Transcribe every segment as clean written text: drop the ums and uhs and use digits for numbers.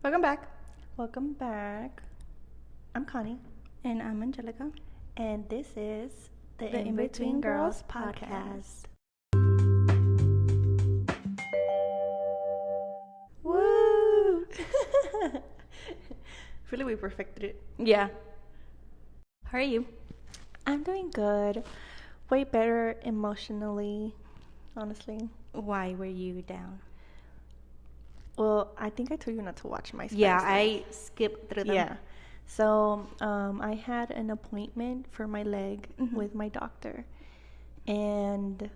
Welcome back. Welcome back. I'm Connie, And I'm Angelica. and this is the The In Between Girls podcast. Woo! Really, we perfected it. Yeah. How are you? I'm doing good. Way better emotionally, honestly. Why were you down? Well, I think I told you not to watch my Yeah, Spanish I skipped through them. Yeah. So, I had an appointment for my leg with my doctor, and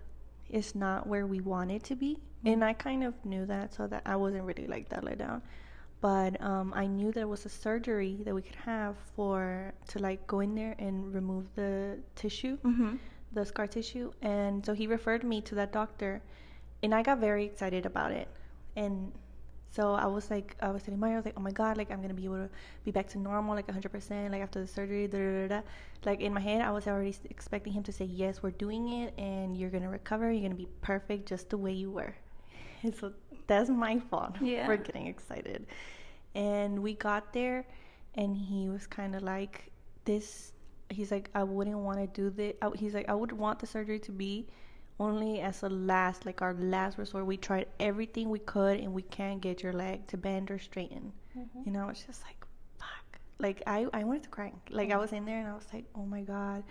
it's not where we want it to be. And I kind of knew that, so that I wasn't really like that let down. But I knew there was a surgery that we could have to like go in there and remove the tissue, the scar tissue. And so he referred me to that doctor, and I got very excited about it. And so I was telling Mario, I was like, oh my God, like I'm gonna be able to be back to normal, like 100%, like after the surgery, da da da da. Like in my head, I was already expecting him to say, yes, we're doing it, and you're gonna recover, you're gonna be perfect, just the way you were. And so that's my fault for getting excited. And we got there, and he was kind of like this. He's like, I wouldn't want to do this. He's like, I would want the surgery to be only as a last, like our last resort. We tried everything we could, and we can't get your leg to bend or straighten. You know, it's just like, fuck. Like I wanted to cry. Like I was in there, and I was like, oh my God.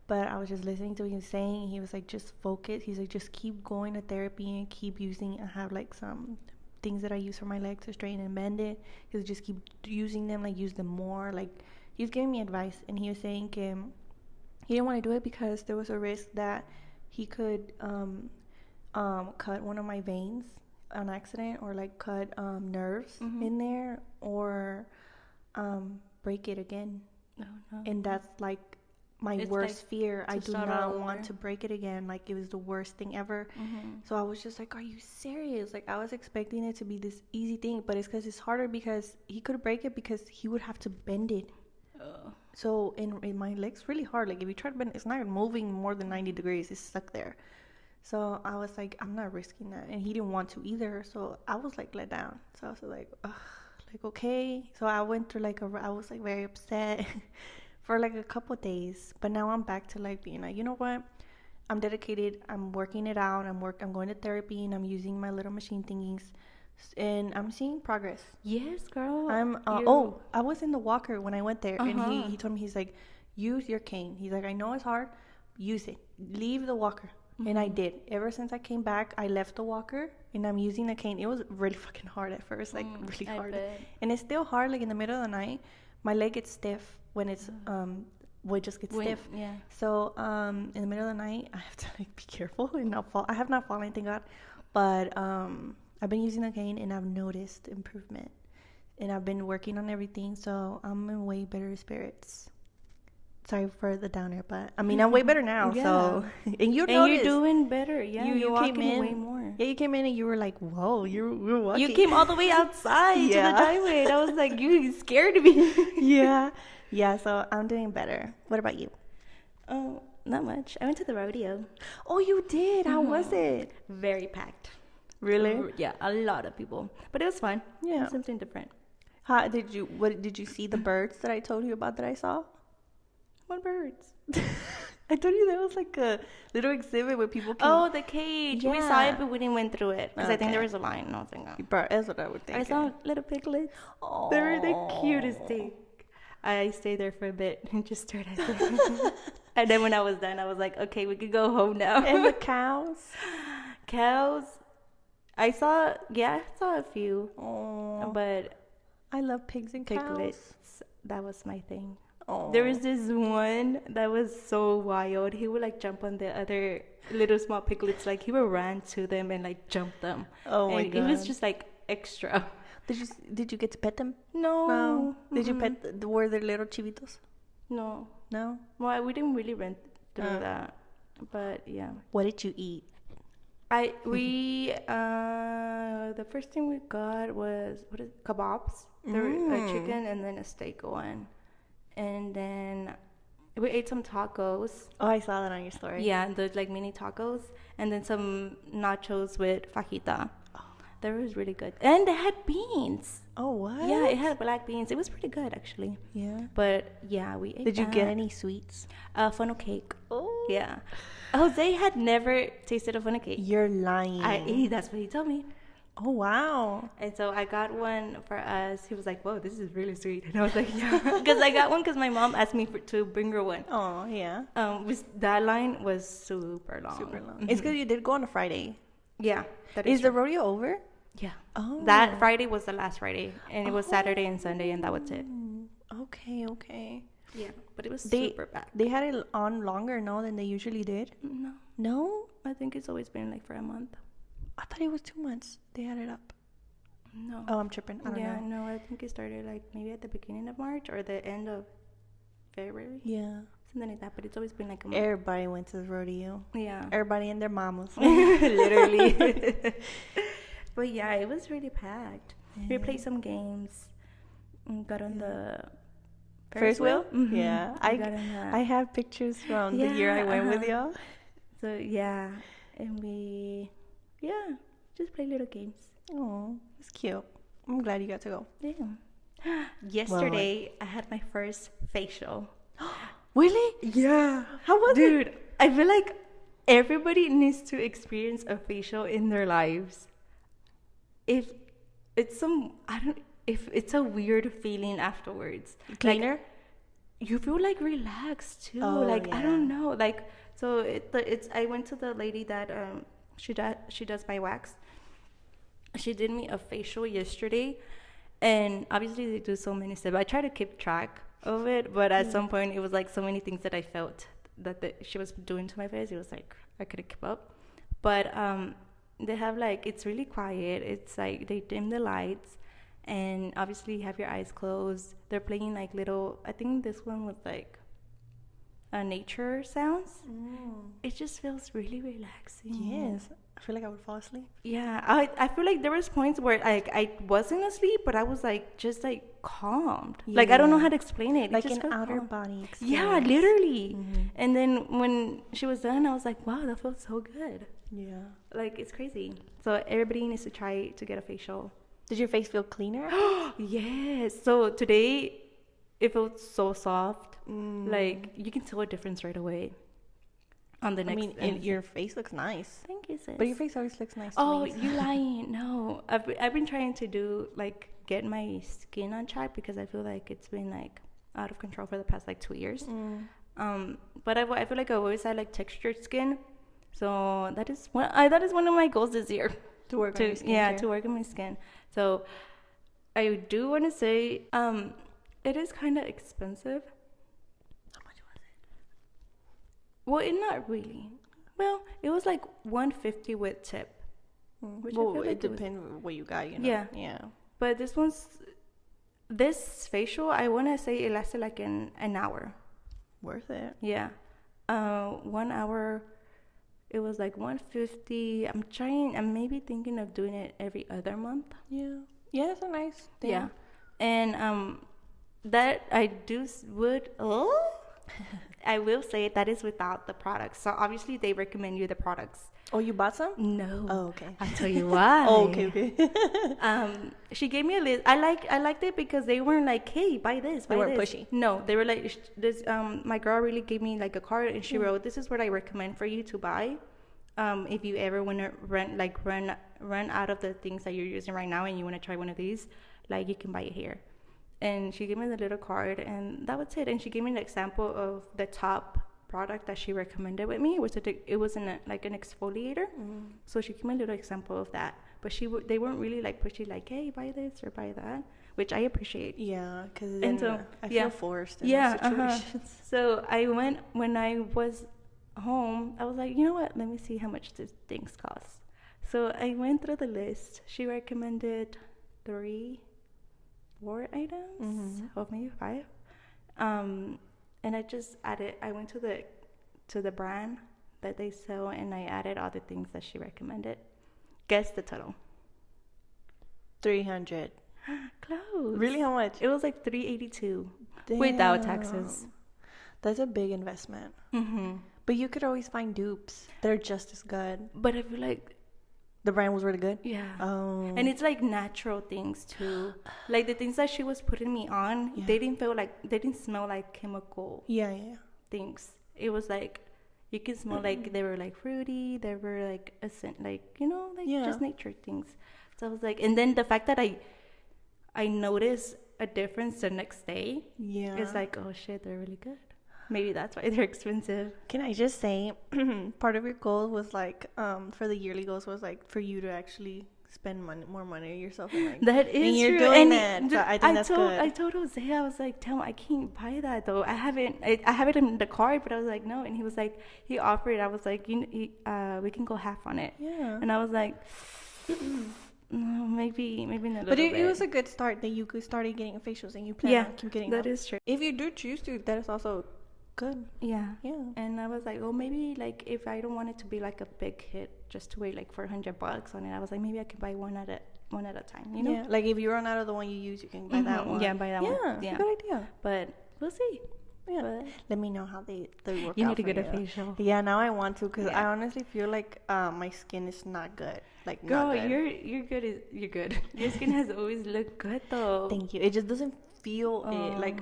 But I was just listening to what he was saying. He was like, just focus. He's like, just keep going to therapy and keep using. I have like some things that I use for my leg to straighten and bend it. He was just keep using them, like use them more. Like he was giving me advice, and he was saying he didn't want to do it because there was a risk that he could cut one of my veins on accident, or like cut nerves in there, or break it again. Oh, no. And that's like my worst fear. I do not want to break it again. Like it was the worst thing ever. So I was just like, are you serious? Like I was expecting it to be this easy thing, but it's because it's harder because he could break it because he would have to bend it. So in my leg's really hard. Like if you try to bend it, it's not moving more than 90 degrees. It's stuck there. So I was like, I'm not risking that. And he didn't want to either. So I was like let down. So I was like, ugh, like, okay. So I went through like I was like very upset for like a couple of days. But now I'm back to like being like, you know what? I'm dedicated. I'm working it out. I'm going to therapy, and I'm using my little machine thingies. And I'm seeing progress. Yes, girl. I was in the walker when I went there, and he told me, he's like, use your cane. He's like, I know it's hard, use it, leave the walker. And I did. Ever since I came back, I left the walker, and I'm using the cane. It was really fucking hard at first, like really hard. And it's still hard, like in the middle of the night, my leg gets stiff when it's it just gets stiff. Yeah. So in the middle of the night, I have to like be careful and not fall. I have not fallen, thank God, but I've been using the cane, and I've noticed improvement, and I've been working on everything, so I'm in way better spirits. Sorry for the downer, but I mean, I'm way better now. Yeah. So, and you're doing better. Yeah, you're came walking in way more. Yeah, you came in and you were like, whoa, you're walking. You came all the way outside to the driveway. I was like, you scared me. Yeah. So I'm doing better. What about you? Oh, not much. I went to the rodeo. Oh, you did? How was it? Very packed. Really? Yeah, a lot of people. But it was fun. Yeah. Something different. How did you see the birds that I told you about that I saw? What birds? I told you there was like a little exhibit where people came. Oh, the cage. We saw it, but we didn't went through it because I think there was a line. And I was like, oh. That's what I would think. I saw little piglets. Oh. They were the cutest thing. I stayed there for a bit and just stared at them. And then when I was done, I was like, okay, we could go home now. And the cows? Cows? I saw a few. Oh. But I love pigs and piglets. cows. That was my thing. Oh. There was this one that was so wild. He would like jump on the other little small piglets. Like he would run to them and like jump them. Oh my God. It was just like extra. Did you get to pet them? No. Did you pet? Were they little chivitos? No. No. We didn't really rent through that. But yeah. What did you eat? The first thing we got was kebabs. There were a chicken and then a steak one. And then we ate some tacos. Oh, I saw that on your story. Yeah, those like mini tacos. And then some nachos with fajita. that was really good. And they had beans. Oh, what? Yeah, it had black beans. It was pretty good, actually. Yeah. But, yeah, we ate Did you get that. any sweets? Funnel cake. Oh. Yeah. Jose had never tasted a funnel cake. You're lying. That's what he told me. Oh, wow. And so I got one for us. He was like, whoa, this is really sweet. And I was like, yeah. Because I got one because my mom asked me to bring her one. Oh, yeah. That line was super long. Super long. It's because you did go on a Friday. Yeah. Is the rodeo over? Yeah. Oh. That Friday was the last Friday. And it was Saturday and Sunday, and that was it. Okay. Yeah. But it was super bad. They had it on longer, no, than they usually did? No. No? I think it's always been like for a month. I thought it was 2 months. They had it up. No. Oh, I'm tripping. I don't know. No, I think it started like maybe at the beginning of March or the end of February. Yeah. Something like that, but it's always been like a month. Everybody went to the rodeo. Yeah. Everybody and their mamas. Literally. But yeah, it was really packed. Yeah. We played some games. Got on the Ferris wheel? Mm-hmm. Yeah. I have pictures from the year I went with y'all. So yeah. And we just play little games. Oh, it's cute. I'm glad you got to go. Yeah. Yesterday I had my first facial. Really? Yeah. How was it? Dude, I feel like everybody needs to experience a facial in their lives. If it's a weird feeling afterwards. Cleaner? Like, you feel like relaxed too. Oh, like yeah. I don't know. Like so it's I went to the lady that she does my wax. She did me a facial yesterday, and obviously they do so many steps. I try to keep track of it, but at some point it was like so many things that I felt that she was doing to my face. It was like I couldn't keep up. But they have like, it's really quiet. It's like they dim the lights, and obviously you have your eyes closed. They're playing like little, I think this one was like nature sounds. It just feels really relaxing. Yes. I feel like I would fall asleep. Yeah, I feel like there was points where like I wasn't asleep, but I was like just like calmed. Yeah. Like I don't know how to explain it. Like it just an outer calm. body experience. Yeah, literally. And then when she was done, I was like, wow, that felt so good. Yeah. Like it's crazy. So everybody needs to try to get a facial. Did your face feel cleaner? Yes. So today it felt so soft. Like you can tell a difference right away. On the next, and your face looks nice. Thank you, sis. But your face always looks nice. Oh, you lying? No, I've been trying to do like get my skin on track because I feel like it's been like out of control for the past like 2 years. But I feel like I always had like textured skin, so that is one of my goals this year. To work on your skin. Yeah, to work on my skin. So I do want to say, it is kind of expensive. Well, not really. Well, it was like $150 with tip. Which well, it depends what you got, you know. Yeah. Yeah. But this facial, I want to say it lasted like an hour. Worth it. Yeah. 1 hour, it was like $150. I'm maybe thinking of doing it every other month. Yeah. Yeah, it's a nice thing. Yeah. And that I I will say that is without the products. So obviously they recommend you the products. Oh, you bought some? No. Oh, okay. I'll tell you why. Oh, okay. She gave me a list. I liked it because they weren't like, hey, buy this, buy They weren't this. pushy. No, they were like, this. My girl really gave me like a card, and she wrote, this is what I recommend for you to buy. If you ever want to run out of the things that you're using right now and you want to try one of these, like you can buy it here. And she gave me the little card, and that was it. And she gave me an example of the top product that she recommended with me. It was an exfoliator. So she gave me a little example of that. But they weren't really like pushy, like, hey, buy this or buy that, which I appreciate. Yeah, because then I feel forced in those situations. So I went, when I was home, I was like, you know what? Let me see how much these things cost. So I went through the list. She recommended 4 items, or maybe 5. And I just added, I went to the brand that they sell, and I added all the things that she recommended. Guess the total. $300. Close. Really? How much? It was like $382 without taxes. That's a big investment. But you could always find dupes. They're just as good. But I feel like The brand was really good? Yeah. Oh. And it's like natural things too. Like the things that she was putting me on, they didn't smell like chemical Yeah, yeah. things. It was like you can smell like they were like fruity, they were like a scent, like, you know, like just nature things. So I was like, and then the fact that I noticed a difference the next day. Yeah. It's like, oh shit, they're really good. Maybe that's why they're expensive. Can I just say, part of your goal was like, for the yearly goals was like for you to actually spend more money on yourself. And, like, that is and you're true. doing And that. So I think that's good. I told Jose, I was like, tell him I can't buy that though. I have it in the card, but I was like, no. And he was like, he offered. I was like, we can go half on it. Yeah. And I was like, no, maybe not. But it was a good start that you started getting facials and you plan on keep getting that them. is true. If you do choose to, that is also good. Yeah. Yeah. And I was like, oh, maybe like if I don't want it to be like a big hit, just to wait like $400 on it, I was like, maybe I can buy one at a time, you know? Yeah. Like if you run out of the one you use, you can buy that one. Yeah, buy that one. Yeah. Good idea. But we'll see. Yeah. But let me know how they work. you out need to for get a facial. Yeah, now I want to because I honestly feel like my skin is not good. Like, girl, not good. you're good. You're good. Your skin has always looked good though. Thank you. It just doesn't feel it. Like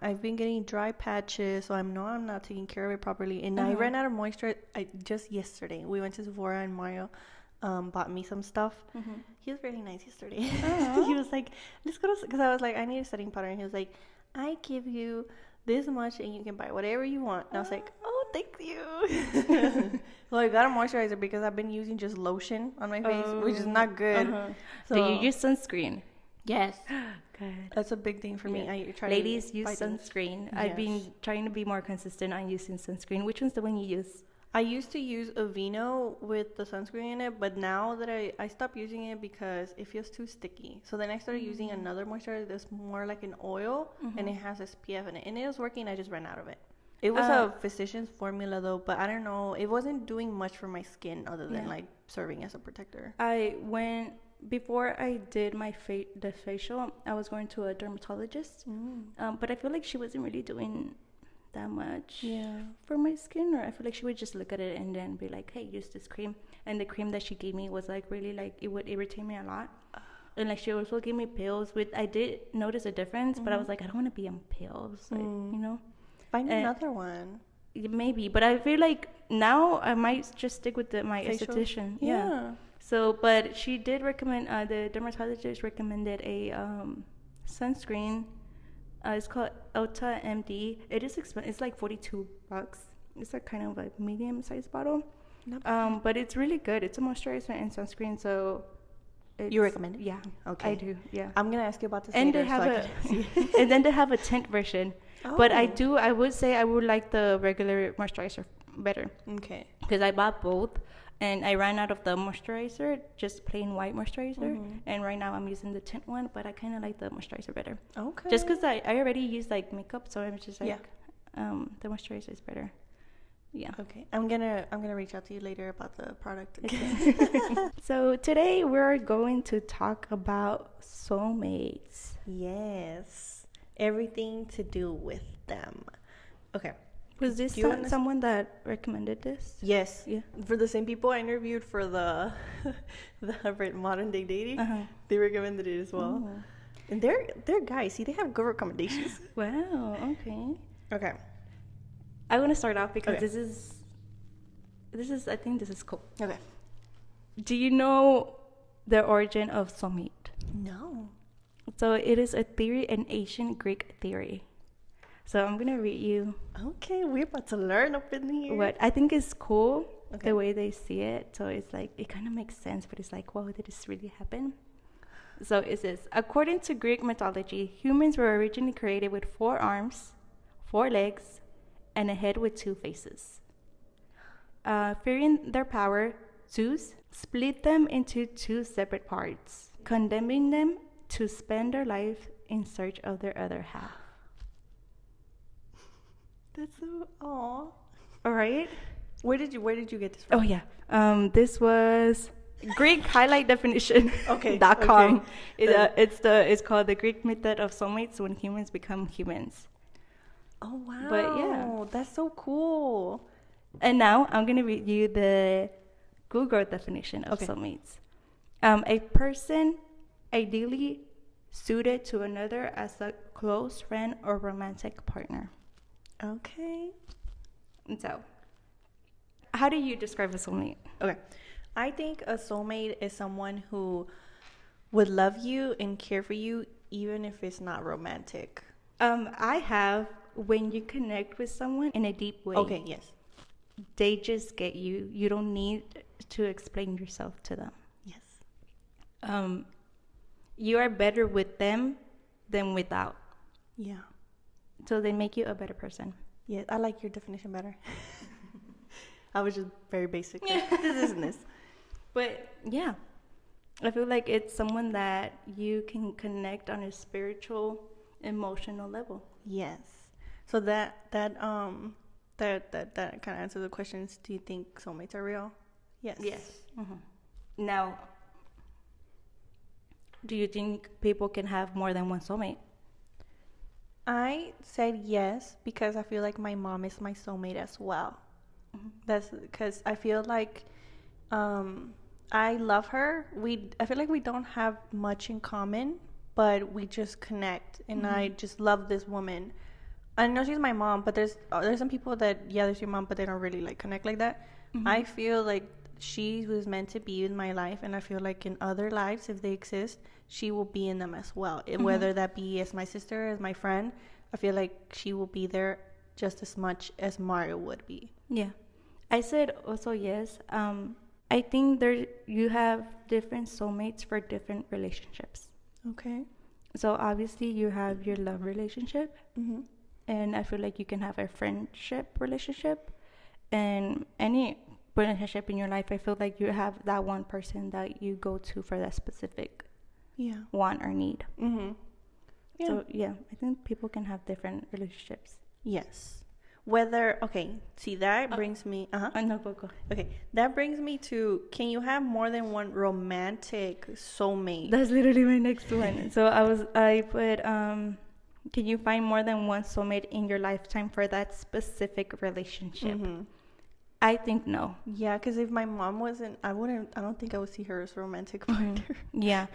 I've been getting dry patches, so I know I'm not taking care of it properly. And I ran out of moisture. Just yesterday we went to Sephora and Mario bought me some stuff. He was really nice yesterday. He was like, let's go to, because I was like, I need a setting powder, and he was like, I give you this much and you can buy whatever you want. And I was like, oh, thank you. Well, I got a moisturizer because I've been using just lotion on my face, which is not good. So do you use sunscreen? Yes. Good. That's a big thing for me. I try Ladies, use sunscreen. Yes. I've been trying to be more consistent on using sunscreen. Which one's the one you use? I used to use Aveeno with the sunscreen in it, but now that I stopped using it because it feels too sticky. So then I started using another moisturizer that's more like an oil, and it has SPF in it. And it was working, I just ran out of it. It was a physician's formula though, but I don't know. It wasn't doing much for my skin other than like serving as a protector. Before I did my the facial, I was going to a dermatologist, but I feel like she wasn't really doing that much for my skin, or I feel like she would just look at it and then be like, hey, use this cream. And the cream that she gave me was like really like, it would irritate me a lot. And like she also gave me pills with, I did notice a difference, but I was like, I don't want to be on pills, like, you know. Find another one. Maybe, but I feel like now I might just stick with my esthetician. Yeah. So, but she did recommend, the dermatologist recommended a sunscreen. It's called Ulta MD. It is expensive. It's like $42. It's a kind of like medium-sized bottle. But it's really good. It's a moisturizer and sunscreen. So you recommend it? Yeah. Okay. I do. Yeah. I'm gonna ask you about this and later. They have and then they have a tint version. But I would say I would like the regular moisturizer better. Okay. Because I bought both. And I ran out of the moisturizer, just plain white moisturizer. And right now I'm using the tint one, but I kind of like the moisturizer better. Okay. Just because I already use like makeup, so I'm just like, the moisturizer is better. Yeah. Okay. I'm gonna reach out to you later about the product. So today we're going to talk about soulmates. Yes. Everything to do with them. Okay. Was this someone that recommended this? Yes. Yeah. For the same people I interviewed for the modern day dating, they recommended it as well. Oh. And they're guys. See, they have good recommendations. Wow. Okay. Okay. I want to start off because this is. I think this is cool. Okay. Do you know the origin of soulmate? No. So it is a theory, an ancient Greek theory. So I'm going to read you. Okay, we're about to learn up in here. What I think is cool, the way they see it. So it's like, it kind of makes sense, but it's like, whoa, did this really happen? So it says, according to Greek mythology, humans were originally created with 4 arms, 4 legs, and a head with 2 faces. Fearing their power, Zeus split them into 2 separate parts, condemning them to spend their life in search of their other half. That's so all right. Where did you get this from? Oh yeah. This was Greek highlight definition. Okay. .com. It's called the Greek method of soulmates when humans become humans. Oh wow. But yeah, that's so cool. And now I'm gonna read you the Google definition of Okay. soulmates. A person ideally suited to another as a close friend or romantic partner. Okay. And so, how do you describe a soulmate? Okay. I think a soulmate is someone who would love you and care for you even if it's not romantic. I have when you connect with someone in a deep way. Okay, yes. They just get you. You don't need to explain yourself to them. Yes. You are better with them than without. Yeah. So they make you a better person. Yeah, I like your definition better. I was just very basic. Like, this isn't this. But yeah, I feel like it's someone that you can connect on a spiritual, emotional level. Yes. So that kind of answers the questions. Do you think soulmates are real? Yes. Yes. Now, do you think people can have more than one soulmate? I said yes because I feel like my mom is my soulmate as well. That's because I feel like I love her. I feel like we don't have much in common, but we just connect, and I just love this woman. I know she's my mom, but there's some people that there's your mom, but they don't really like connect like that. I feel like she was meant to be in my life, and I feel like in other lives, if they exist, she will be in them as well. Whether that be as my sister, as my friend, I feel like she will be there just as much as Mario would be. Yeah. I said also yes. I think you have different soulmates for different relationships. Okay. So obviously you have your love relationship, and I feel like you can have a friendship relationship, and any relationship in your life. I feel like you have that one person that you go to for that specific want or need. Yeah. So yeah, I think people can have different relationships. Yes. See, that brings me... No, poco. Okay, that brings me to, can you have more than one romantic soulmate? That's literally my next one. So I put, can you find more than one soulmate in your lifetime for that specific relationship? I think no. Yeah, because if my mom wasn't, I don't think I would see her as a romantic partner. Yeah.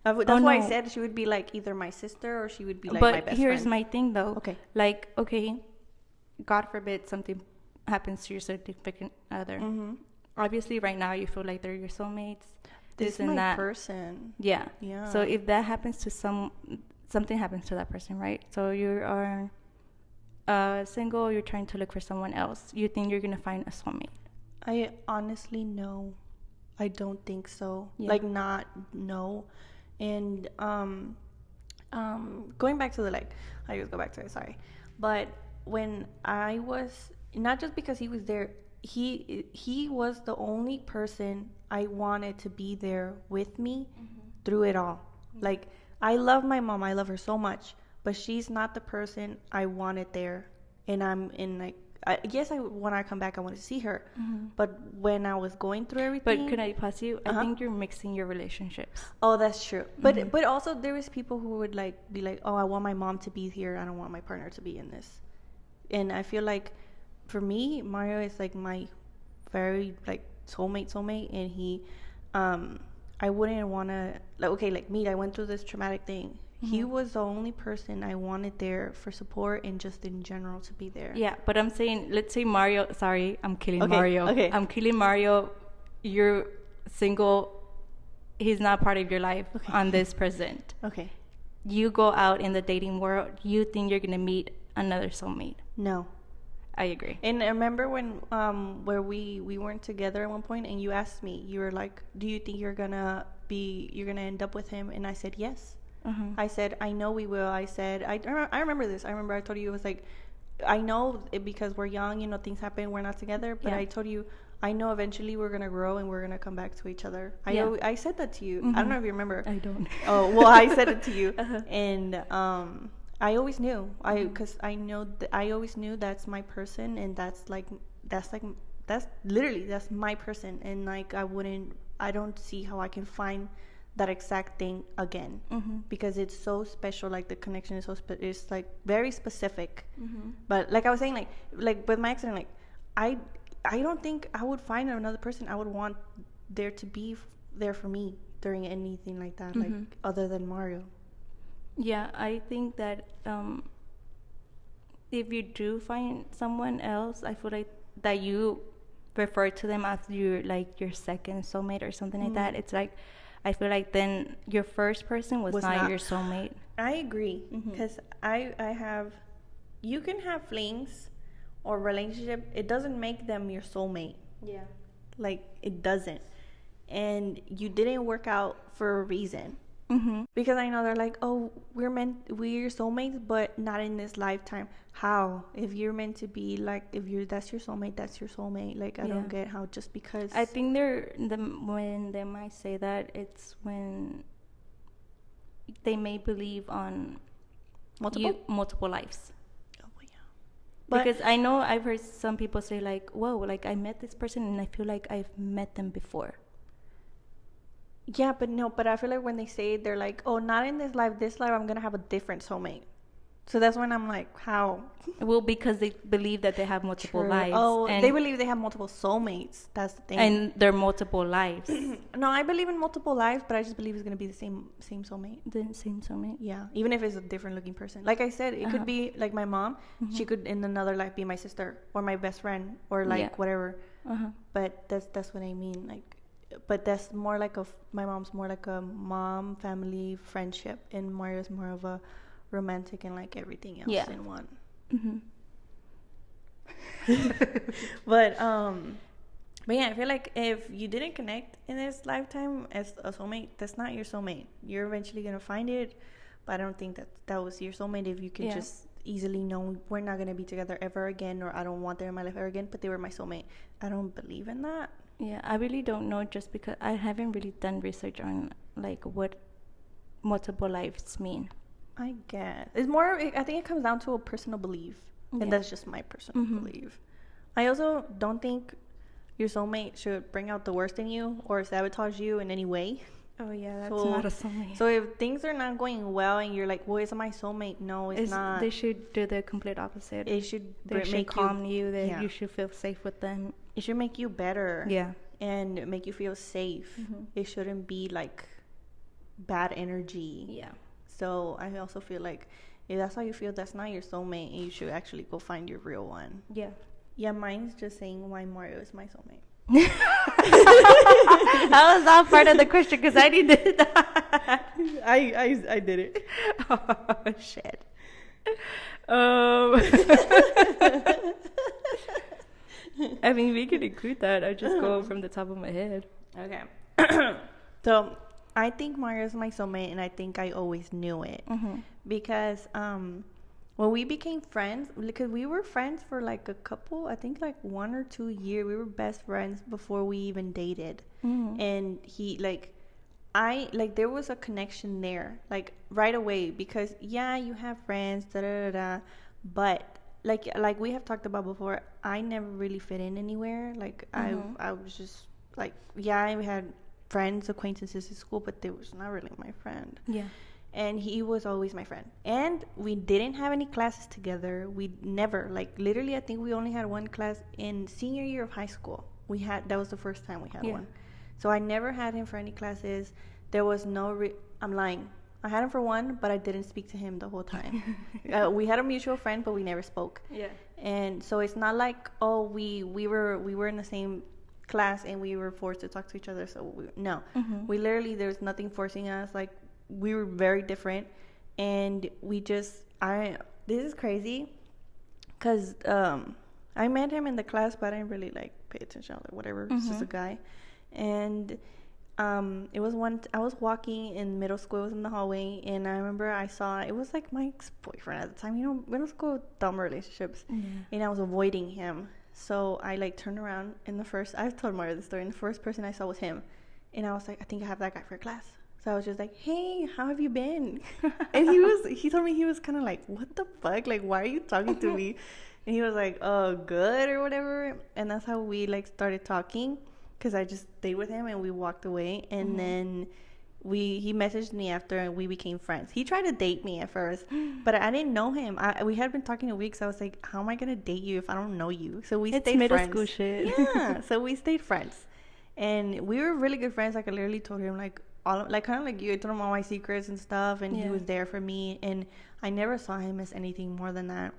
That's why I said she would be like either my sister or she would be like my best friend. But here's my thing though. Okay. Like, okay, God forbid something happens to your significant other. Obviously, right now you feel like they're your soulmates. This and is my that person. Yeah. Yeah. So if that happens to something happens to that person, right? So you are single, you're trying to look for someone else. You think you're gonna find a soulmate? I honestly no. I don't think so. Yeah. Like no. And going back to I just go back to it, sorry. But when I was, not just because he was there, he was the only person I wanted to be there with me through it all. Like, I love my mom, I love her so much, but she's not the person I wanted there. And I'm in like, when I come back, I want to see her. But when I was going through everything... But can I pause you? I think you're mixing your relationships. Oh, that's true. But also there was people who would be like, oh, I want my mom to be here. I don't want my partner to be in this. And I feel like for me, Mario is like my very like soulmate. And he, I wouldn't want to, I went through this traumatic thing. He was the only person I wanted there for support and just in general to be there. Yeah, but I'm saying, let's say Mario, sorry, I'm killing Mario. Okay. I'm killing Mario. You're single. He's not part of your life on this present. Okay. You go out in the dating world, you think you're going to meet another soulmate. No. I agree. And I remember when where we weren't together at one point and you asked me, you were like, do you think you're going to end up with him? And I said yes. I said, I know we will. I said, I remember this. I remember I told you, it was like, I know it because we're young, things happen, we're not together. But I told you, I know eventually we're going to grow and we're going to come back to each other. I said that to you. I don't know if you remember. I don't. Oh, well, I said it to you. And I always knew. Because I always knew that's my person. And that's literally my person. And I don't see how I can find that exact thing again, because it's so special. Like the connection is it's like very specific. But like I was saying, like with my accident, like I don't think I would find another person I would want there to be there for me during anything like that, like other than Mario. Yeah, I think that if you do find someone else, I feel like that you refer to them as your second soulmate or something like that. It's like, I feel like then your first person was not your soulmate. I agree, because I have, you can have flings or relationship. It doesn't make them your soulmate. Yeah. Like, it doesn't. And you didn't work out for a reason. Because I know they're like, oh, we're soulmates, but not in this lifetime. How? If you're meant to be like, that's your soulmate, that's your soulmate. Like, I don't get how just because. I think when they might say that, it's when they may believe on multiple lives. Oh yeah. Because I know I've heard some people say like, whoa, like I met this person and I feel like I've met them before. Yeah, but I feel like when they say it, they're like, oh, not in this life I'm gonna have a different soulmate. So that's when I'm like, how? Well, because they believe that they have multiple lives. Oh, they believe they have multiple soulmates. That's the thing. And they're multiple lives. No, I believe in multiple lives, but I just believe it's gonna be the same soulmate. The same soulmate. Yeah, even if it's a different looking person. Like I said, it could be like my mom. She could in another life be my sister or my best friend or like whatever. But that's what I mean. Like, but that's more like my mom's more like a mom family friendship, and Mario's more of a romantic and like everything else in one. But yeah, I feel like if you didn't connect in this lifetime as a soulmate, that's not your soulmate. You're eventually gonna find it, but I don't think that was your soulmate if you could just easily know we're not gonna be together ever again, or I don't want them in my life ever again, but they were my soulmate. I don't believe in that. Yeah, I really don't know, just because I haven't really done research on like what multiple lives mean. I guess it's more, I think it comes down to a personal belief, and that's just my personal belief. I also don't think your soulmate should bring out the worst in you or sabotage you in any way. Oh yeah, that's not a soulmate. So if things are not going well and you're like, well, it's my soulmate, no, it's not. They should do the complete opposite. It should make calm you. That you should feel safe with them. It should make you better. Yeah. And make you feel safe. It shouldn't be like bad energy. Yeah. So I also feel like if that's how you feel, that's not your soulmate, and you should actually go find your real one. Yeah. Yeah, mine's just saying why Mario is my soulmate. That was not part of the question because I did that. I did it. Oh shit. I mean, we can include that. I just go from the top of my head. Okay. So I think Mario's my soulmate, and I think I always knew it because when we became friends, because we were friends for like a couple, I think like 1 or 2 years, we were best friends before we even dated. And he there was a connection there, like right away, because you have friends, but like we have talked about before, I never really fit in anywhere. Like I was just like, I had friends, acquaintances at school, but they was not really my friend. Yeah. And he was always my friend. And we didn't have any classes together. We never, like literally, I think we only had one class in senior year of high school. That was the first time we had one. So I never had him for any classes. There was no, I'm lying. I had him for one, but I didn't speak to him the whole time. We had a mutual friend, but we never spoke. Yeah. And so it's not like, oh, we were in the same class and we were forced to talk to each other. So no, we literally, there's nothing forcing us. Like, we were very different, and we just, this is crazy, because I met him in the class, but I didn't really like pay attention, like whatever. It's just a guy. And it was I was walking in middle school, it was in the hallway, and I remember it was like my ex-boyfriend at the time, middle school, dumb relationships, and I was avoiding him. So I like turned around, and I've told Mario the story, and the first person I saw was him, and I was like, I think I have that guy for class. So I was just like, hey, how have you been? And he told me, he was kind of like, what the fuck? Like, why are you talking to me? And he was like, oh, good, or whatever. And that's how we like started talking, because I just stayed with him and we walked away. And then he messaged me after and we became friends. He tried to date me at first, but I didn't know him. We had been talking a week, so I was like, how am I gonna date you if I don't know you? So we stayed middle friends. School shit. Yeah, so we stayed friends, and we were really good friends. Like I literally told him like kind of like you. I told him all my secrets and stuff, and he was there for me. And I never saw him as anything more than that.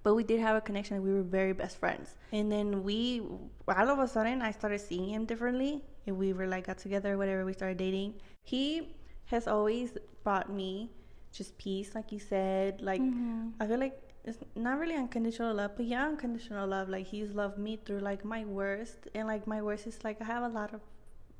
But we did have a connection, and we were very best friends. And then all of a sudden, I started seeing him differently, and we were like got together, whatever. We started dating. He has always brought me just peace, like you said. Like I feel like it's not really unconditional love, but yeah, unconditional love. Like he's loved me through like my worst, and like my worst is like I have a lot of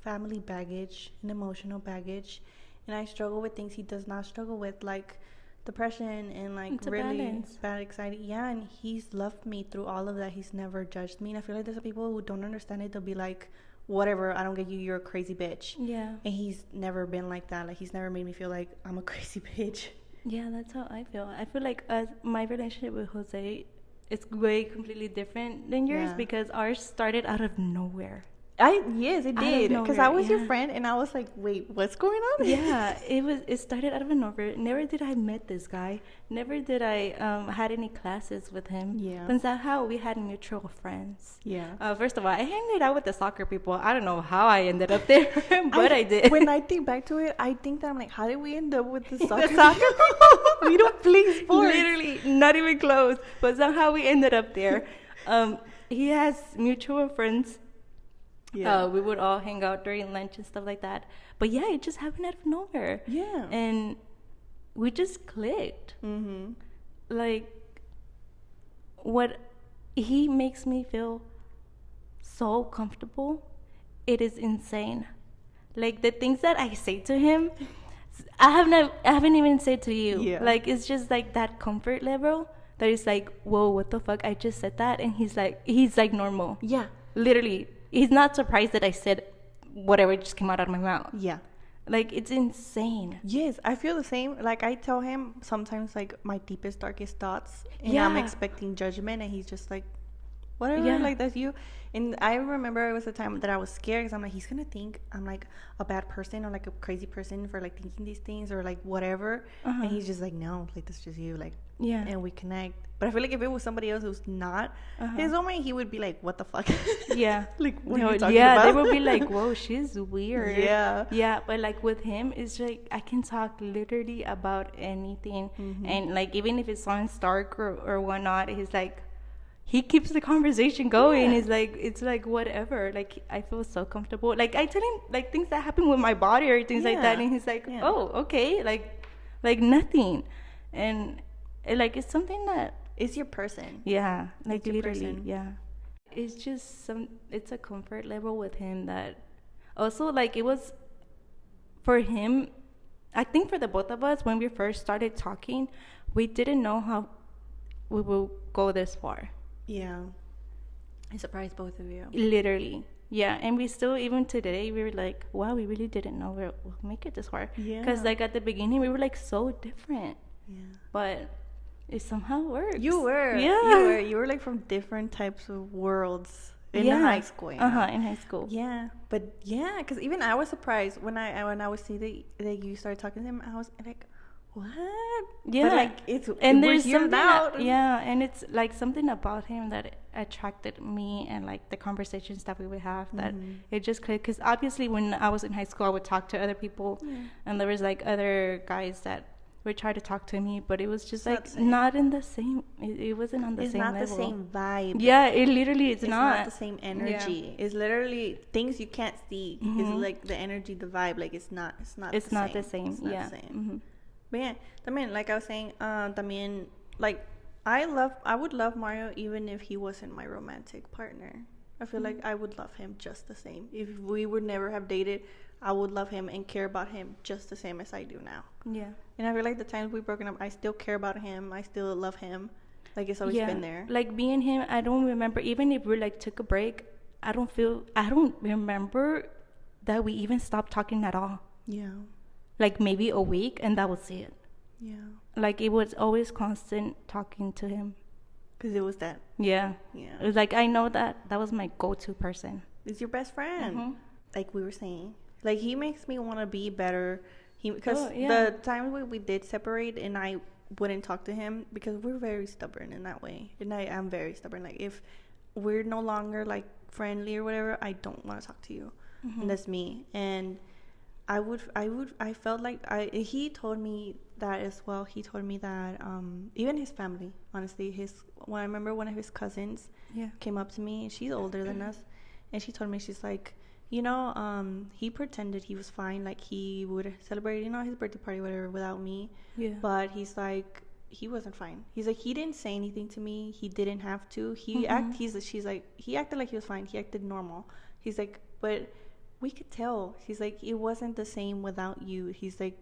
family baggage and emotional baggage, and I struggle with things he does not struggle with, like depression and like it's really bad anxiety. Yeah, and he's loved me through all of that. He's never judged me, and I feel like there's people who don't understand it. They'll be like, whatever, I don't get you, you're a crazy bitch. Yeah. And he's never been like that. Like he's never made me feel like I'm a crazy bitch. Yeah, that's how I feel. I feel like my relationship with Jose is way completely different than yours because ours started out of nowhere. Yes, it did, because I was your friend, and I was like, wait, what's going on? Yeah, it started out of nowhere. Never did I met this guy. Never did I had any classes with him. Yeah. But somehow we had mutual friends. Yeah. First of all, I hanged out with the soccer people. I don't know how I ended up there, but I did. When I think back to it, I think that I'm like, how did we end up with the soccer people? We don't play sports. Literally, not even close. But somehow we ended up there. He has mutual friends. Yeah. We would all hang out during lunch and stuff like that. But yeah, it just happened out of nowhere. Yeah. And we just clicked. Mm-hmm. Like, what he makes me feel so comfortable, it is insane. Like, the things that I say to him, I haven't even said to you. Yeah. Like, it's just like that comfort level that is like, whoa, what the fuck? I just said that. And he's like normal. Yeah. Literally. He's not surprised that I said whatever just came out of my mouth. Yeah. Like, it's insane. Yes, I feel the same. Like, I tell him sometimes, like, my deepest, darkest thoughts. And I'm expecting judgment. And he's just like, whatever. Yeah. Like, that's you. And I remember it was a time that I was scared. Because I'm like, he's going to think I'm, like, a bad person. Or, like, a crazy person for, like, thinking these things. Or, like, whatever. And he's just like, no. Like, that's just you. Like, yeah. And we connect. But I feel like if it was somebody else who's not his soulmate, he would be like, what the fuck? Yeah. Like, what are you talking about? They would be like, whoa, she's weird. Yeah. Yeah, but like with him, it's like I can talk literally about anything. Mm-hmm. And like even if it sounds dark or whatnot, he's like, he keeps the conversation going. Yeah. It's like whatever. Like I feel so comfortable. Like I tell him like things that happen with my body or things like that. And he's like, oh, okay. Like nothing. And like it's something that it's your person. Yeah, like literally. Yeah, it's just it's a comfort level with him that also like it was for him. I think for the both of us when we first started talking, we didn't know how we will go this far. Yeah, I surprised both of you. Literally. Yeah, and we still, even today, we were like, wow, we really didn't know we'll make it this far. Yeah. Because like at the beginning, we were like so different. Yeah. But it somehow works. You were. Yeah. You were like from different types of worlds in high school. In high school. Yeah. But yeah, because even I was surprised when I would see that you started talking to him. I was like, what? Yeah. But like and there's something and it's like something about him that attracted me, and like the conversations that we would have that it just clicked. Because obviously when I was in high school, I would talk to other people, and there was like other guys that would try to talk to me, but it was just like not in the same. It wasn't on the same level. It's not the same vibe. Yeah, it literally is not. It's not the same energy. Yeah. It's literally things you can't see. It's like the energy, the vibe. Like it's not the same. It's not the same. It's not the same. But yeah, también, like I was saying, también, like I would love Mario even if he wasn't my romantic partner. I feel like I would love him just the same. If we would never have dated, I would love him and care about him just the same as I do now. Yeah. And I feel like the times we've broken up, I still care about him. I still love him. Like it's always been there. Like me and him, I don't remember, even if we like took a break, I don't remember that we even stopped talking at all. Yeah. Like maybe a week, and that was it. Yeah. Like it was always constant talking to him. Because it was that. Yeah. Yeah. It was like, I know that was my go-to person. It's your best friend. Like we were saying, Like, he makes me want to be better. Because the time we did separate and I wouldn't talk to him, because we're very stubborn in that way. And I am very stubborn. Like, if we're no longer, like, friendly or whatever, I don't want to talk to you. Mm-hmm. And that's me. And I felt like he told me that as well. He told me that even his family, honestly, I remember one of his cousins came up to me, and she's older than us, and she told me, she's like, you know, he pretended he was fine, like he would celebrate, you know, his birthday party, whatever, without me. Yeah. But he's like, he wasn't fine. He's like, he didn't say anything to me. He didn't have to. She's like, he acted like he was fine. He acted normal. He's like, but we could tell. He's like, it wasn't the same without you. He's like,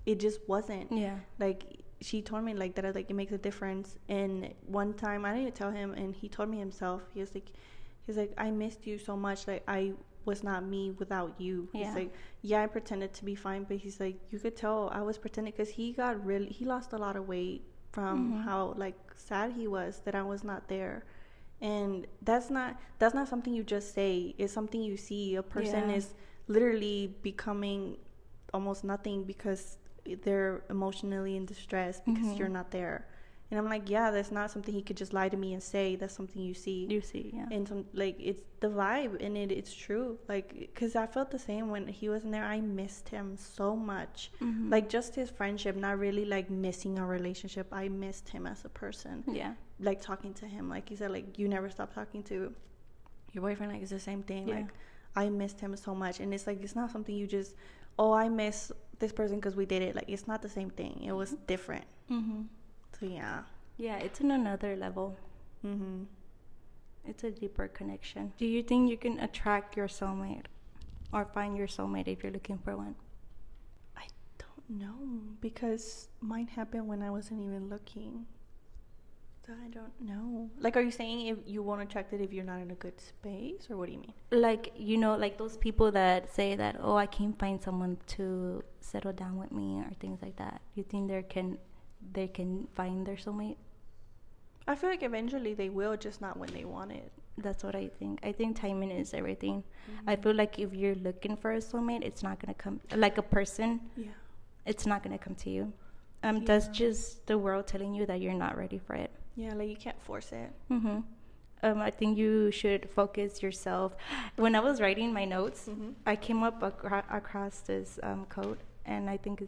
it just wasn't. Yeah. Like, she told me like that, like, it makes a difference. And one time, I didn't tell him, and he told me himself. He's like, I missed you so much. Like, I was not me without you. Yeah. He's like, yeah, I pretended to be fine, but he's like, you could tell I was pretending, because he lost a lot of weight from how, like, sad he was that I was not there. And that's not something you just say. It's something you see. A person is literally becoming almost nothing because they're emotionally in distress because you're not there. And I'm like, yeah, that's not something he could just lie to me and say. That's something you see. Yeah. And like, it's the vibe, and it's true. Like, because I felt the same when he wasn't there. I missed him so much. Mm-hmm. Like, just his friendship, not really like missing our relationship. I missed him as a person. Yeah. Like, talking to him, like you said, like, you never stop talking to your boyfriend. Like, it's the same thing. Yeah. Like, I missed him so much. And it's like, it's not something you just, oh, I miss this person because we did it. Like, it's not the same thing. It was different. Mm-hmm. So, yeah, it's on another level. Mm-hmm. It's a deeper connection. Do you think you can attract your soulmate or find your soulmate if you're looking for one? I don't know, because mine happened when I wasn't even looking. So I don't know. Like, are you saying if you won't attract it if you're not in a good space, or what do you mean? Like, you know, like those people that say that, oh, I can't find someone to settle down with me or things like that. You think they can find their soulmate? I feel like eventually they will, just not when they want it. That's what I think. I think timing is everything. Mm-hmm. I feel like if you're looking for a soulmate, it's not going to come, like a person. Yeah. It's not going to come to you. That's just the world telling you that you're not ready for it. Yeah, like, you can't force it. Mm-hmm. I think you should focus yourself. When I was writing my notes, I came up across this quote, and I think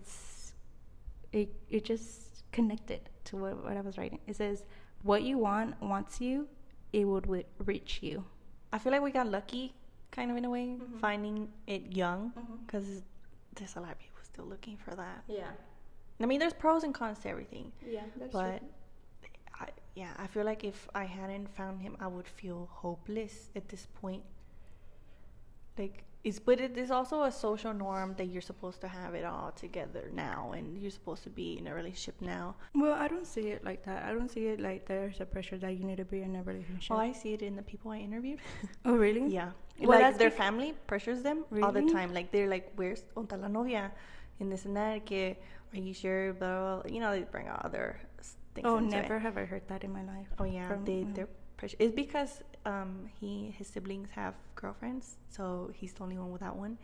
it just connected to what I was writing. It says, what you wants you, it would reach you. I feel like we got lucky, kind of, in a way, finding it young, because there's a lot of people still looking for that. Yeah. I mean, there's pros and cons to everything. Yeah, that's true. I feel like if I hadn't found him, I would feel hopeless at this point. Like, but it is also a social norm that you're supposed to have it all together now, and you're supposed to be in a relationship now. Well, I don't see it like that. I don't see it like there's a pressure that you need to be in a relationship. Oh, I see it in the people I interviewed. Oh, really? Yeah. Well, like, their family pressures them all the time. Like, they're like, where's onta la novia? And this and that. Que, are you sure? Blah, blah. You know, they bring out other things. Oh, never have I heard that in my life. Oh, yeah. They're pressure. It's because his siblings have girlfriends, so he's the only one without one,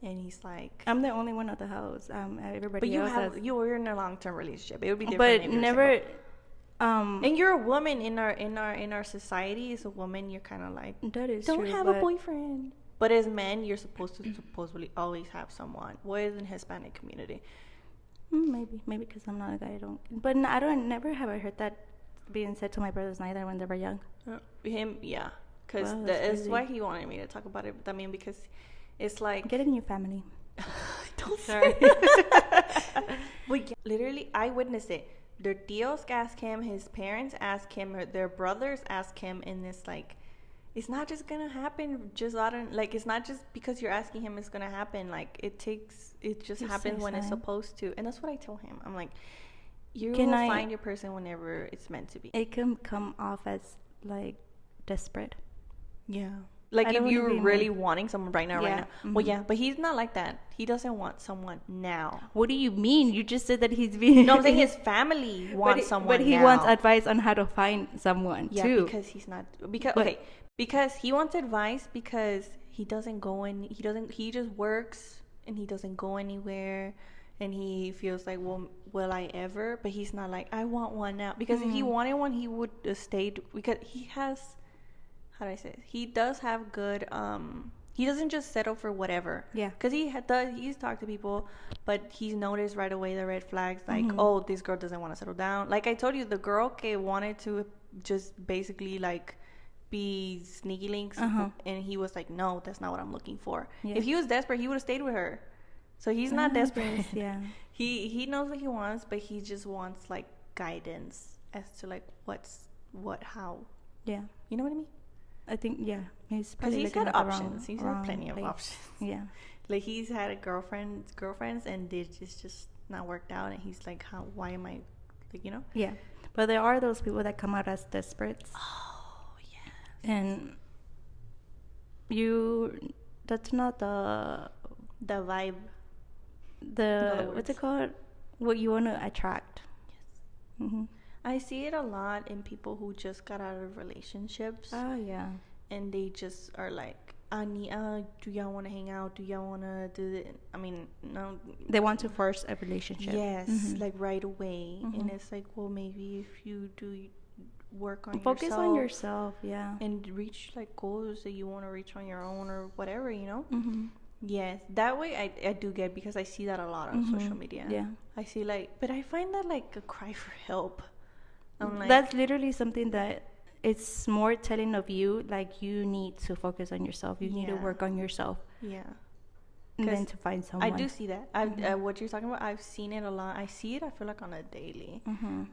and he's like, I'm the only one at the house. Everybody else you were in a long-term relationship. It would be different. But never. And you're a woman in our society. As a woman, you're kind of like, that is don't true, have a boyfriend. But as men, you're supposed to supposedly always have someone. What is in the Hispanic community? Maybe because I'm not a guy. Never have I heard that being said to my brothers neither when they were young. Him, yeah, because that's why he wanted me to talk about it. I mean, because it's like, get it in your family. Don't sorry. But yeah, literally, I witnessed it. Their tios asked him, his parents asked him, or their brothers asked him, and it's like, it's not just gonna happen. It's not just because you're asking him it's gonna happen. Like, it just happens when it's supposed to. And that's what I told him. I'm like, you will find your person whenever it's meant to be. It can come off as like desperate. Yeah. Like, if you're really wanting someone right now. Mm-hmm. Well, yeah, but he's not like that. He doesn't want someone now. What do you mean? You just said that he's being... No, I'm saying his family wants someone now. But he wants advice on how to find someone, too. Yeah, because he's not... Because he wants advice because he doesn't go in. He just works and he doesn't go anywhere. And he feels like, well, will I ever? But he's not like, I want one now. Because if he wanted one, he would have stayed. Because he has, how do I say it? He does have good, he doesn't just settle for whatever. Yeah. Because he's talked to people, but he's noticed right away the red flags. Like, oh, this girl doesn't want to settle down. Like I told you, the girl wanted to just basically like be sneaky links. And he was like, no, that's not what I'm looking for. Yeah. If he was desperate, he would have stayed with her. So he's not desperate. Yeah. He knows what he wants, but he just wants like guidance as to like what, how. Yeah. You know what I mean? I think, yeah. Because he's had options. He's had plenty of options. Yeah. Like he's had girlfriends, and it's just not worked out. And he's like, why am I, like, you know? Yeah. But there are those people that come out as desperate. Oh, yeah. And that's not the vibe. What's it called? What you want to attract. Yes. I see it a lot in people who just got out of relationships. Oh, yeah. And they just are like, do y'all want to hang out? Do y'all want to do it? I mean, no. They want to force a relationship. Yes, like right away. And it's like, well, maybe if you do work on focus on yourself, yeah. And reach like goals that you want to reach on your own or whatever, you know? Yes, that way I do get, because I see that a lot on social media. Yeah. I see like, but I find that like a cry for help. I'm like, that's literally something that it's more telling of you, like you need to focus on yourself. You need to work on yourself. Yeah. And then to find someone. I do see that. What you're talking about, I've seen it a lot. I see it, I feel like on a daily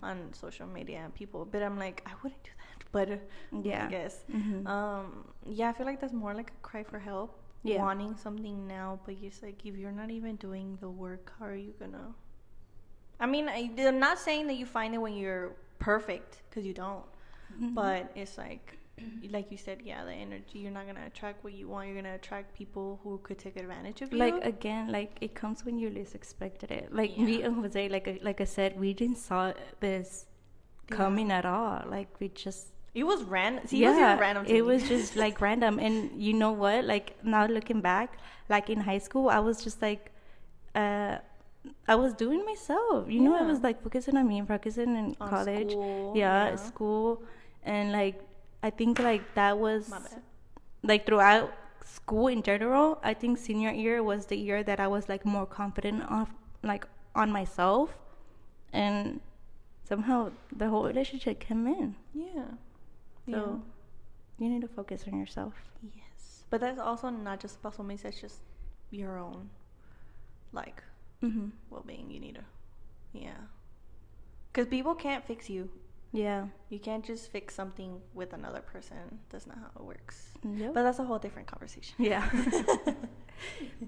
on social media and people. But I'm like, I wouldn't do that. But yeah, I guess. Yeah, I feel like that's more like a cry for help. Yeah. Wanting something now, but it's like, if you're not even doing the work, how are you gonna? I mean, I'm not saying that you find it when you're perfect, because you don't. But it's like you said, yeah, the energy, you're not gonna attract what you want. You're gonna attract people who could take advantage of you. Like, again, like it comes when you least expected it. Like me and Jose, like I said, we didn't saw this coming at all. Like we just. It was random. See, it was even random to me. It was just like random. And you know what? Like now looking back, like in high school, I was just like, I was doing myself. You know, I was like focusing on me, focusing in college. School, school. And like, I think like that was, like throughout school in general, I think senior year was the year that I was like more confident on myself. And somehow the whole relationship came in. Yeah. So you need to focus on yourself. Yes. But that's also not just about soulmates, that's just your own, like, well-being. You need to, because people can't fix you. Yeah. You can't just fix something with another person. That's not how it works. Nope. But that's a whole different conversation. Yeah.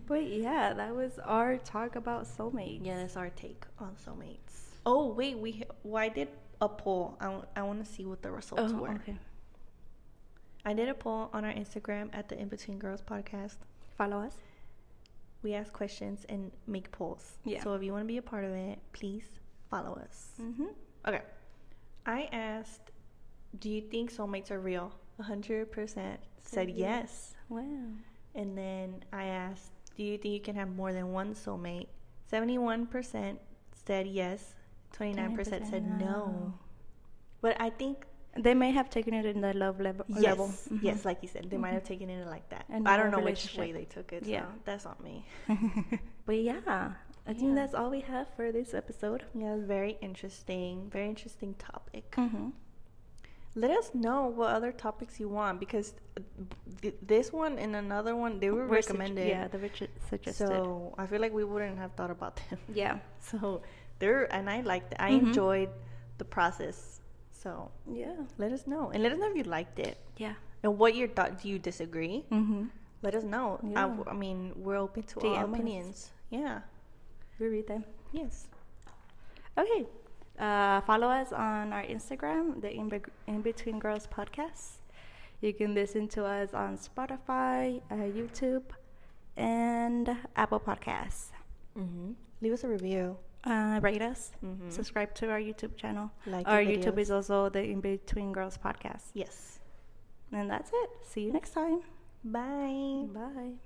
But yeah, that was our talk about soulmates. Yeah, that's our take on soulmates. Oh, wait, I did a poll. I want to see what the results were. Okay. I did a poll on our Instagram at the In Between Girls podcast. Follow us. We ask questions and make polls. Yeah. So if you want to be a part of it, please follow us. Okay. I asked, do you think soulmates are real? 100% said yes. Wow. And then I asked, do you think you can have more than one soulmate? 71% said yes. 29% said no. But I think they may have taken it in the love level. Yes, like you said, they might have taken it like that. And I don't know which way they took it. So that's on me. But yeah, I think that's all we have for this episode. Yeah, it was very interesting topic. Let us know what other topics you want, because this one and another one, they were recommended. They were suggested. So I feel like we wouldn't have thought about them. Yeah. So and I liked it. I enjoyed the process. So let us know, and let us know if you liked it. Yeah. And what your thought? Do you disagree? Let us know. Yeah. I mean, we're open to all opinions. Yeah. We read them. Yes. Okay. Follow us on our Instagram, the In Between Girls podcast. You can listen to us on Spotify, YouTube, and Apple Podcasts. Leave us a review. Rate us. Subscribe to our YouTube channel. Our YouTube is also the In Between Girls podcast. Yes. And that's it. See you next time. Bye. Bye.